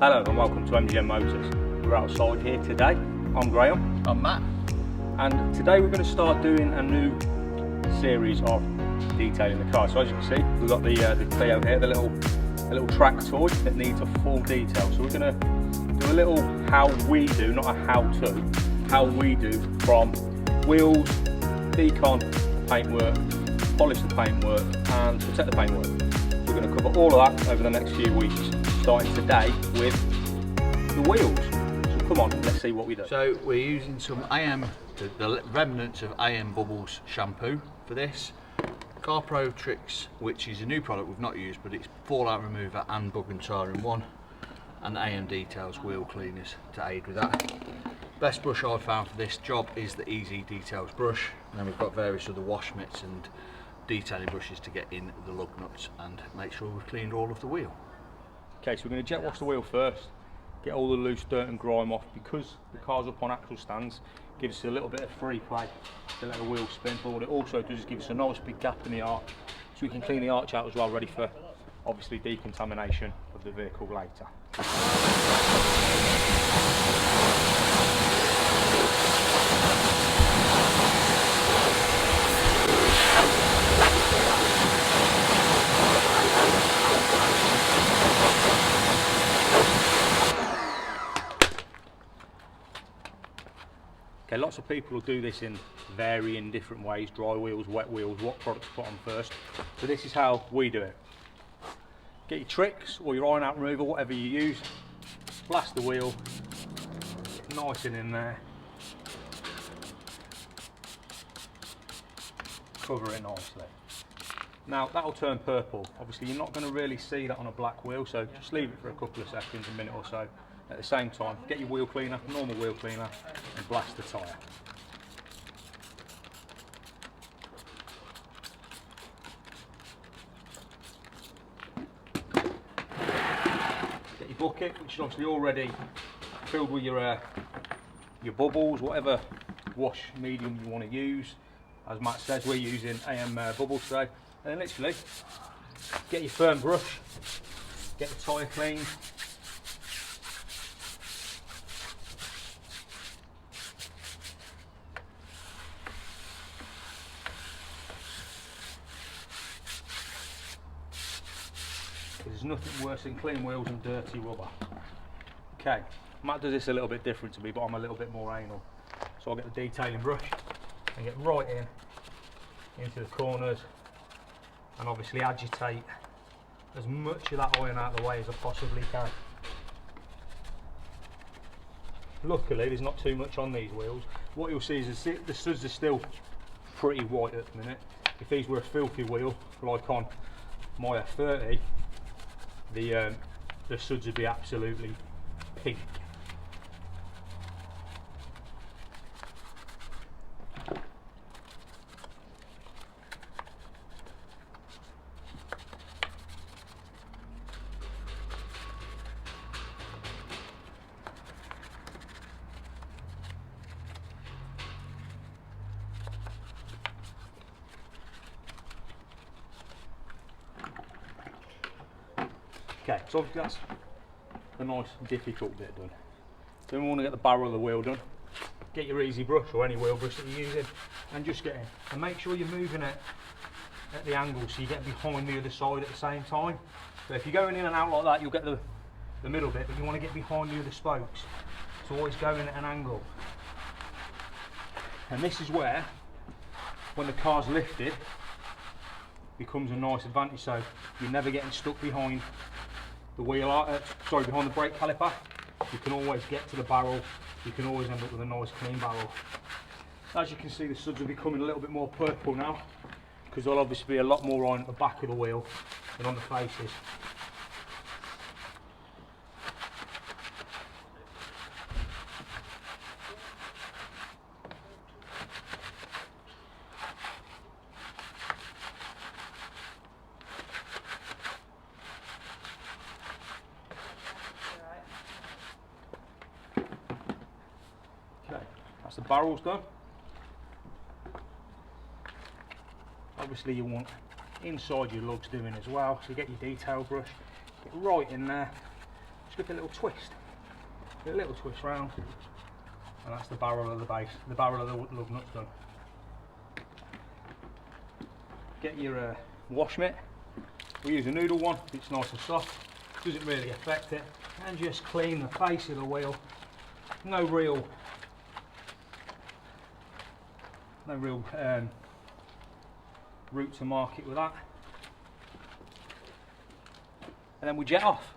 Hello and welcome to MGM Motors. We're outside here today. I'm Graham. I'm Matt. And today we're going to start doing a new series of detailing the car. So as you can see, we've got the Clio here, the little track toy that needs a full detail. So we're going to do a little how we do, not a how-to, how we do from wheels, decon paintwork, polish the paintwork and protect the paintwork. We're going to cover all of that over the next few weeks, starting today with the wheels. So come on, let's see what we do. So we're using some the remnants of AM Bubbles shampoo for this. Car Pro Tricks, which is a new product we've not used, but it's fallout remover and bug and tar in one, and AM Details wheel cleaners to aid with that. Best brush I've found for this job is the Easy Details brush, and then we've got various other wash mitts and detailing brushes to get in the lug nuts and make sure we've cleaned all of the wheel. Okay, so we're going to jet wash the wheel first, get all the loose dirt and grime off, because the car's up on axle stands, gives us a little bit of free play to let the wheel spin, but what it also does is give us a nice big gap in the arch, so we can clean the arch out as well, ready for obviously decontamination of the vehicle later. Okay, lots of people will do this in varying different ways, dry wheels, wet wheels, what product to put on first. So this is how we do it. Get your tricks or your iron out remover, whatever you use, blast the wheel, get nice and in there, cover it nicely. Now that'll turn purple. Obviously you're not going to really see that on a black wheel, so just leave it for a couple of seconds, a minute or so. At the same time, get your wheel cleaner, normal wheel cleaner, and blast the tyre. Get your bucket, which is obviously already filled with your bubbles, whatever wash medium you want to use. As Matt says, we're using AM Bubbles today. And then literally, get your firm brush, get the tyre cleaned. There's nothing worse than clean wheels and dirty rubber. Okay, Matt does this a little bit different to me, but I'm a little bit more anal. So I'll get the detailing brush and get right into the corners and obviously agitate as much of that iron out of the way as I possibly can. Luckily there's not too much on these wheels. What you'll see is the studs are still pretty white at the minute. If these were a filthy wheel, like on my F30, the suds would be absolutely pink. Okay, so obviously that's the nice difficult bit done. Then we want to get the barrel of the wheel done. Get your easy brush or any wheel brush that you're using and just get in. And make sure you're moving it at the angle so you get behind the other side at the same time. So if you're going in and out like that, you'll get the middle bit, but you want to get behind the other spokes. So always going at an angle. And this is where, when the car's lifted, becomes a nice advantage. So you're never getting stuck behind the wheel, behind the brake caliper. You can always get to the barrel. You can always end up with a nice clean barrel. As you can see, the suds are becoming a little bit more purple now, because there'll obviously be a lot more on the back of the wheel than on the faces. That's the barrels done. Obviously you want inside your lugs doing as well, so you get your detail brush, get right in there, just give it a little twist. Give it a little twist round, and that's the barrel of the base, the barrel of the lug nuts done. Get your wash mitt. We use a noodle one, it's nice and soft, doesn't really affect it, and just clean the face of the wheel. No real route to market with that. And then we jet off.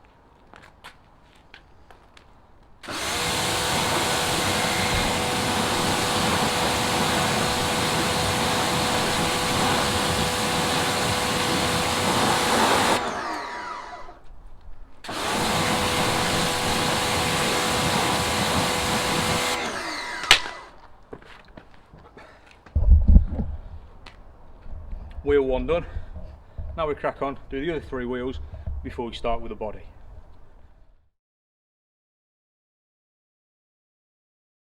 Wheel one done. Now we crack on, do the other 3 wheels before we start with the body.